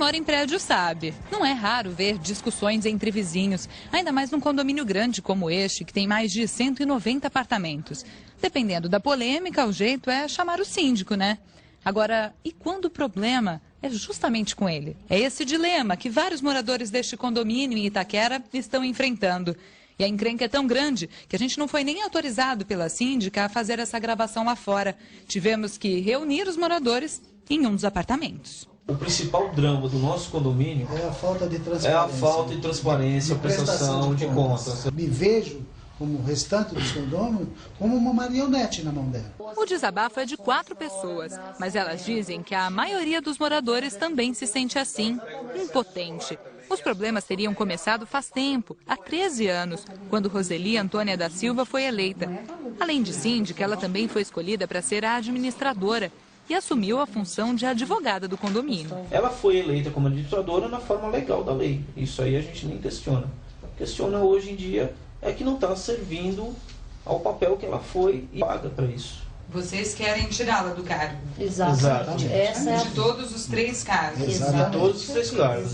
mora em prédio sabe. Não é raro ver discussões entre vizinhos, ainda mais num condomínio grande como este, que tem mais de 190 apartamentos. Dependendo da polêmica, o jeito é chamar o síndico, né? Agora, e quando o problema é justamente com ele? É esse dilema que vários moradores deste condomínio em Itaquera estão enfrentando. E a encrenca é tão grande que a gente não foi nem autorizado pela síndica a fazer essa gravação lá fora. Tivemos que reunir os moradores em um dos apartamentos. O principal drama do nosso condomínio é a falta de transparência. É a falta de transparência, a prestação de contas. Me vejo, como o restante dos condôminos, como uma marionete na mão dela. O desabafo é de 4 pessoas, mas elas dizem que a maioria dos moradores também se sente assim, impotente. Os problemas teriam começado faz tempo, há 13 anos, quando Roseli Antônia da Silva foi eleita. Além de síndica, ela também foi escolhida para ser a administradora e assumiu a função de advogada do condomínio. Ela foi eleita como administradora na forma legal da lei. Isso aí a gente nem questiona. Questiona hoje em dia é que não está servindo ao papel que ela foi e paga para isso. Vocês querem tirá-la do cargo? Exatamente. De todos os 3 cargos. De todos os 3 cargos.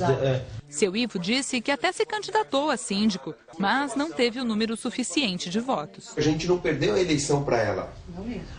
Seu Ivo disse que até se candidatou a síndico, mas não teve o número suficiente de votos. A gente não perdeu a eleição para ela.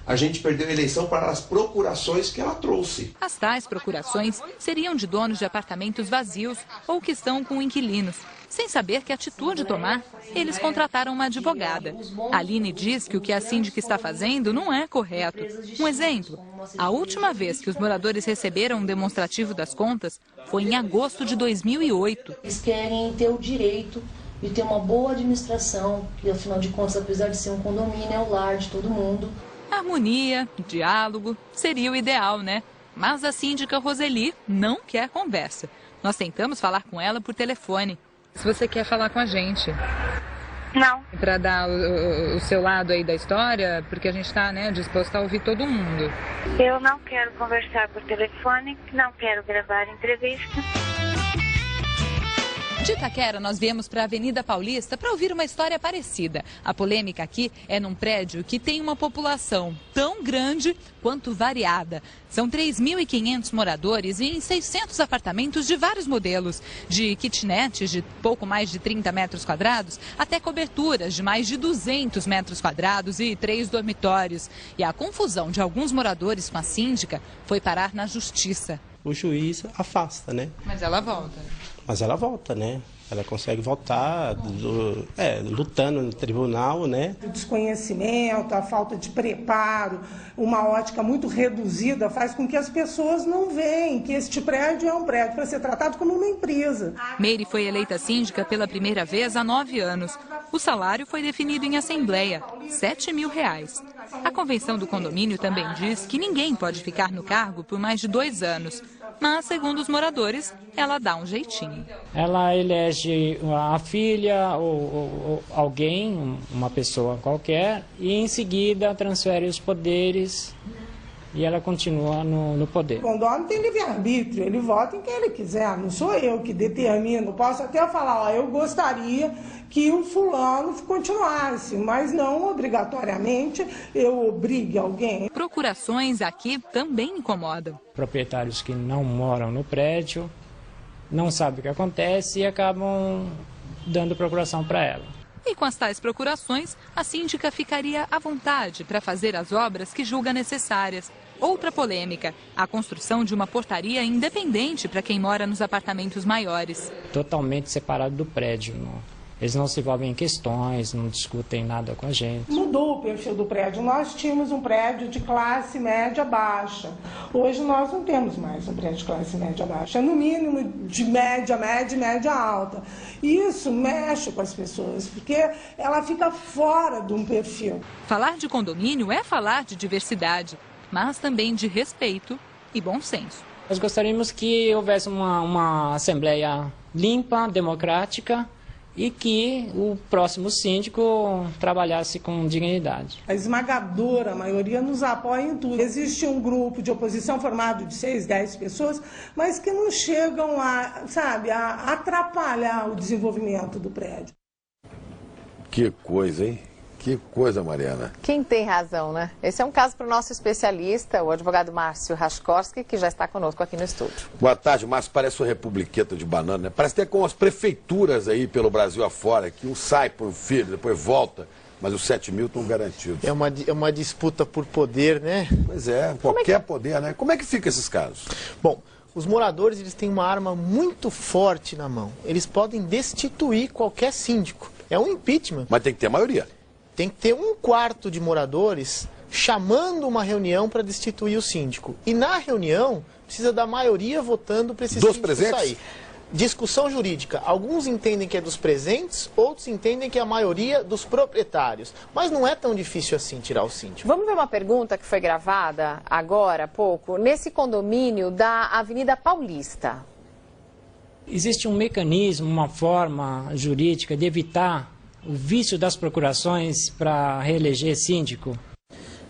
A gente perdeu a eleição para as procurações que ela trouxe. As tais procurações seriam de donos de apartamentos vazios ou que estão com inquilinos. Sem saber que atitude tomar, eles contrataram uma advogada. A Aline diz que o que a síndica está fazendo não é correto. Um exemplo, a última vez que os moradores receberam um demonstrativo das contas foi em agosto de 2008. Eles querem ter o direito de ter uma boa administração, e afinal de contas, apesar de ser um condomínio, é o lar de todo mundo. Harmonia, diálogo, seria o ideal, né? Mas a síndica Roseli não quer conversa. Nós tentamos falar com ela por telefone. Se você quer falar com a gente. Não. Para dar o seu lado aí da história, porque a gente está, né, disposto a ouvir todo mundo. Eu não quero conversar por telefone, não quero gravar entrevista. De Itaquera, nós viemos para a Avenida Paulista para ouvir uma história parecida. A polêmica aqui é num prédio que tem uma população tão grande quanto variada. São 3.500 moradores e em 600 apartamentos de vários modelos, de kitnets de pouco mais de 30 metros quadrados até coberturas de mais de 200 metros quadrados e 3 dormitórios. E a confusão de alguns moradores com a síndica foi parar na justiça. O juiz afasta, né? Mas ela volta. Mas ela volta, né? Ela consegue voltar lutando no tribunal, né? O desconhecimento, a falta de preparo, uma ótica muito reduzida faz com que as pessoas não veem que este prédio é um prédio para ser tratado como uma empresa. Meire foi eleita síndica pela primeira vez há 9 anos. O salário foi definido em assembleia, R$ 7.000. A convenção do condomínio também diz que ninguém pode ficar no cargo por mais de 2 anos. Mas, segundo os moradores, ela dá um jeitinho. Ela elege a filha ou alguém, uma pessoa qualquer, e em seguida transfere os poderes e ela continua no poder. O condomínio tem livre-arbítrio, ele vota em quem ele quiser, não sou eu que determino. Posso até falar, ó, eu gostaria que o fulano continuasse, mas não obrigatoriamente eu obrigue alguém. Procurações aqui também incomodam. Proprietários que não moram no prédio, não sabem o que acontece e acabam dando procuração para ela. E com as tais procurações, a síndica ficaria à vontade para fazer as obras que julga necessárias. Outra polêmica, a construção de uma portaria independente para quem mora nos apartamentos maiores. Totalmente separado do prédio, eles não se envolvem em questões, não discutem nada com a gente. Mudou o perfil do prédio. Nós tínhamos um prédio de classe média baixa. Hoje nós não temos mais um prédio de classe média baixa. É no mínimo de média, média e média alta. E isso mexe com as pessoas, porque ela fica fora de um perfil. Falar de condomínio é falar de diversidade, mas também de respeito e bom senso. Nós gostaríamos que houvesse uma assembleia limpa, democrática, e que o próximo síndico trabalhasse com dignidade. A esmagadora maioria nos apoia em tudo. Existe um grupo de oposição formado de 6, 10 pessoas, mas que não chegam a atrapalhar o desenvolvimento do prédio. Que coisa, hein? Que coisa, Mariana. Quem tem razão, né? Esse é um caso para o nosso especialista, o advogado Márcio Raskorski, que já está conosco aqui no estúdio. Boa tarde, Márcio. Parece uma republiqueta de banana, né? Parece até com as prefeituras aí pelo Brasil afora, que um sai por um filho, depois volta, mas os 7 mil estão garantidos. É uma disputa por poder, né? Pois é, qualquer poder, né? Como é que fica esses casos? Bom, os moradores eles têm uma arma muito forte na mão. Eles podem destituir qualquer síndico. É um impeachment. Mas tem que ter maioria. Tem que ter 1/4 de moradores chamando uma reunião para destituir o síndico. E na reunião, precisa da maioria votando para esse síndico sair. Discussão jurídica. Alguns entendem que é dos presentes, outros entendem que é a maioria dos proprietários. Mas não é tão difícil assim tirar o síndico. Vamos ver uma pergunta que foi gravada agora há pouco, nesse condomínio da Avenida Paulista. Existe um mecanismo, uma forma jurídica de evitar o vício das procurações para reeleger síndico?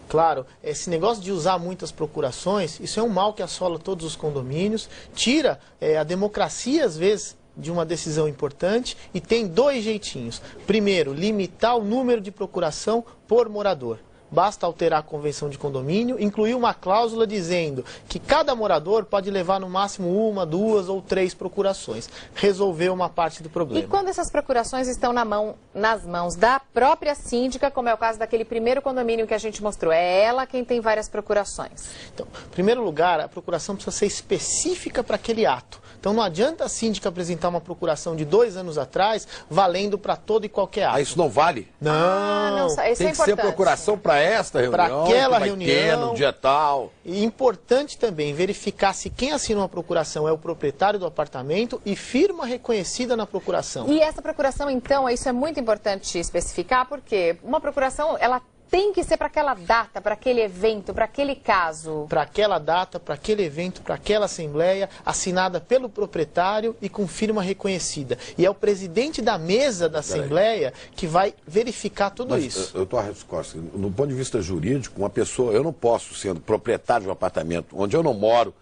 Claro, esse negócio de usar muitas procurações, isso é um mal que assola todos os condomínios, tira a democracia, às vezes, de uma decisão importante e tem 2 jeitinhos. Primeiro, limitar o número de procuração por morador. Basta alterar a convenção de condomínio, incluir uma cláusula dizendo que cada morador pode levar no máximo 1, 2 ou 3 procurações. Resolver uma parte do problema. E quando essas procurações estão nas mãos da própria síndica, como é o caso daquele primeiro condomínio que a gente mostrou, é ela quem tem várias procurações? Então, em primeiro lugar, a procuração precisa ser específica para aquele ato. Então não adianta a síndica apresentar uma procuração de 2 anos atrás, valendo para todo e qualquer ato. Ah, isso não vale? Não, isso tem é que ser procuração para esta reunião, para aquela reunião, no dia tal. E importante também verificar se quem assina uma procuração é o proprietário do apartamento e firma reconhecida na procuração. E essa procuração, então, isso é muito importante especificar, porque uma procuração, ela tem que ser para aquela data, para aquele evento, para aquele caso. Para aquela data, para aquele evento, para aquela assembleia, assinada pelo proprietário e com firma reconhecida. E é o presidente da mesa da assembleia que vai verificar tudo isso. Doutor Raskorski, no ponto de vista jurídico, uma pessoa, eu não posso, sendo proprietário de um apartamento onde eu não moro,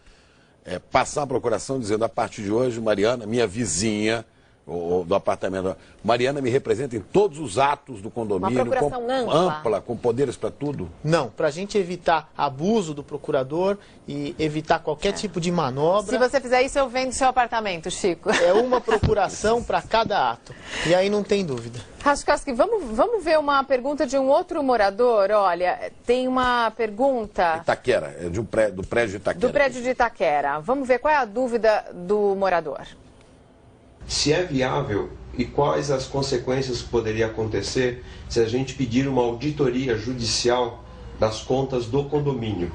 passar a procuração dizendo, a partir de hoje, Mariana, minha vizinha, do apartamento. Mariana me representa em todos os atos do condomínio. Uma procuração ampla, com poderes para tudo? Não, para a gente evitar abuso do procurador e evitar qualquer tipo de manobra. Se você fizer isso, eu vendo seu apartamento, Chico. É uma procuração para cada ato. E aí não tem dúvida. Raskorski, vamos ver uma pergunta de um outro morador. Olha, tem uma pergunta... Itaquera, do prédio de Itaquera. Do prédio de Itaquera. Vamos ver qual é a dúvida do morador. Se é viável e quais as consequências que poderia acontecer se a gente pedir uma auditoria judicial das contas do condomínio.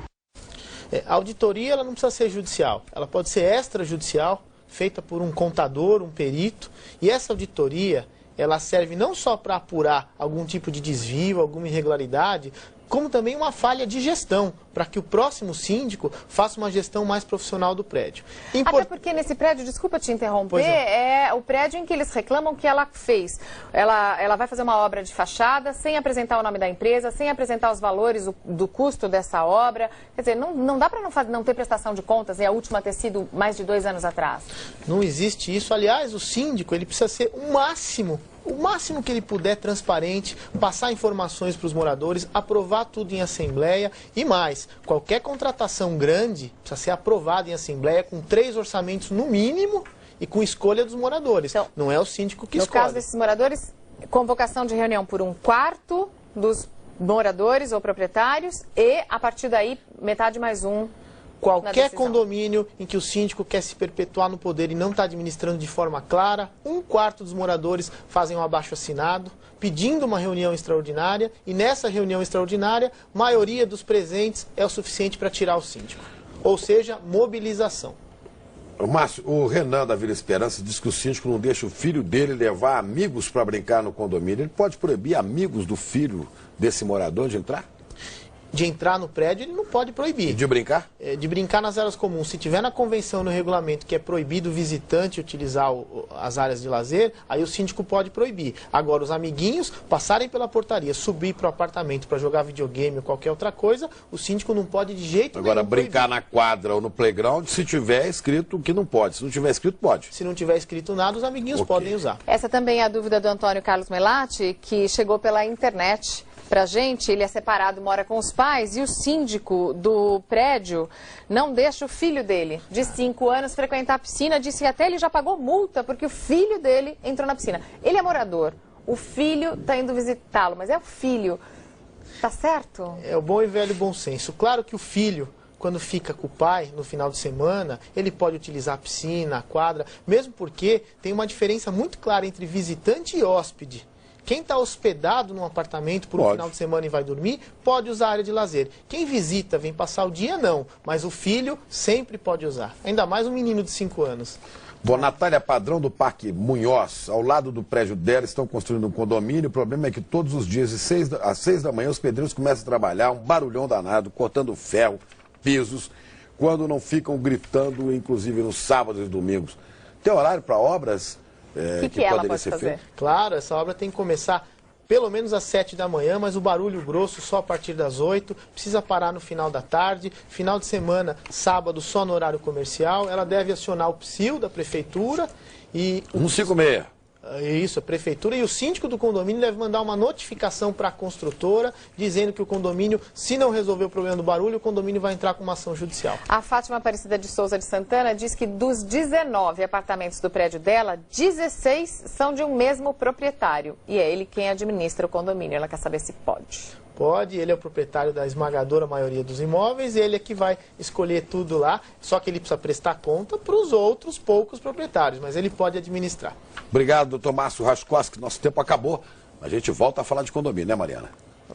A auditoria ela não precisa ser judicial, ela pode ser extrajudicial, feita por um contador, um perito, e essa auditoria ela serve não só para apurar algum tipo de desvio, alguma irregularidade, como também uma falha de gestão, para que o próximo síndico faça uma gestão mais profissional do prédio. Até porque nesse prédio, desculpa te interromper, é o prédio em que eles reclamam que ela fez. Ela vai fazer uma obra de fachada sem apresentar o nome da empresa, sem apresentar os valores do custo dessa obra. Quer dizer, não dá para não ter prestação de contas e a última ter sido mais de 2 anos atrás. Não existe isso. Aliás, o síndico ele precisa ser o máximo que ele puder transparente, passar informações para os moradores, aprovar tudo em assembleia e mais, qualquer contratação grande precisa ser aprovada em assembleia com 3 orçamentos no mínimo e com escolha dos moradores. Então, não é o síndico que escolhe. No caso desses moradores, convocação de reunião por 1/4 dos moradores ou proprietários e, a partir daí, metade mais 1. Qualquer condomínio em que o síndico quer se perpetuar no poder e não está administrando de forma clara, 1/4 dos moradores fazem um abaixo-assinado, pedindo uma reunião extraordinária, e nessa reunião extraordinária, a maioria dos presentes é o suficiente para tirar o síndico. Ou seja, mobilização. Márcio, o Renan da Vila Esperança diz que o síndico não deixa o filho dele levar amigos para brincar no condomínio. Ele pode proibir amigos do filho desse morador de entrar? de entrar no prédio, ele não pode proibir. E de brincar? De brincar nas áreas comuns. Se tiver na convenção, no regulamento, que é proibido o visitante utilizar as áreas de lazer, aí o síndico pode proibir. Agora, os amiguinhos passarem pela portaria, subir para o apartamento para jogar videogame ou qualquer outra coisa, o síndico não pode de jeito nenhum. Agora, brincar na quadra ou no playground, se tiver escrito que não pode. Se não tiver escrito, pode. Se não tiver escrito nada, os amiguinhos podem usar. Essa também é a dúvida do Antônio Carlos Melatti, que chegou pela internet pra gente. Ele é separado, mora com os pais, e o síndico do prédio não deixa o filho dele, de 5 anos, frequentar a piscina. Disse que até ele já pagou multa porque o filho dele entrou na piscina. Ele é morador, o filho está indo visitá-lo, mas é o filho. Tá certo? É o bom e velho bom senso. Claro que o filho, quando fica com o pai no final de semana, ele pode utilizar a piscina, a quadra, mesmo porque tem uma diferença muito clara entre visitante e hóspede. Quem está hospedado num apartamento por um final de semana e vai dormir, pode usar a área de lazer. Quem visita, vem passar o dia, não. Mas o filho sempre pode usar. Ainda mais um menino de 5 anos. Bom, Natália Padrão, do Parque Munhoz, ao lado do prédio dela, estão construindo um condomínio. O problema é que todos os dias, às 6 da manhã, os pedreiros começam a trabalhar, um barulhão danado, cortando ferro, pisos, quando não ficam gritando, inclusive nos sábados e domingos. Tem horário para obras? Que ela pode fazer? Claro, essa obra tem que começar pelo menos às 7 da manhã, mas o barulho grosso só a partir das 8, precisa parar no final da tarde, final de semana, sábado, só no horário comercial. Ela deve acionar o PSIL da prefeitura e... 156. Isso, a prefeitura e o síndico do condomínio deve mandar uma notificação para a construtora, dizendo que o condomínio, se não resolver o problema do barulho, o condomínio vai entrar com uma ação judicial. A Fátima Aparecida de Souza de Santana diz que dos 19 apartamentos do prédio dela, 16 são de um mesmo proprietário. E é ele quem administra o condomínio. Ela quer saber se pode. Pode, ele é o proprietário da esmagadora maioria dos imóveis, ele é que vai escolher tudo lá, só que ele precisa prestar conta para os outros poucos proprietários, mas ele pode administrar. Obrigado, doutor Márcio Raskoski, nosso tempo acabou. A gente volta a falar de condomínio, né, Mariana?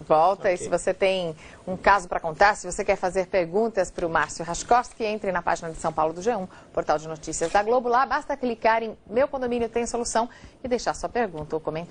Volta, e se você tem um caso para contar, se você quer fazer perguntas para o Márcio Raskoski, entre na página de São Paulo do G1, portal de notícias da Globo. Lá basta clicar em Meu Condomínio Tem Solução e deixar sua pergunta ou comentário.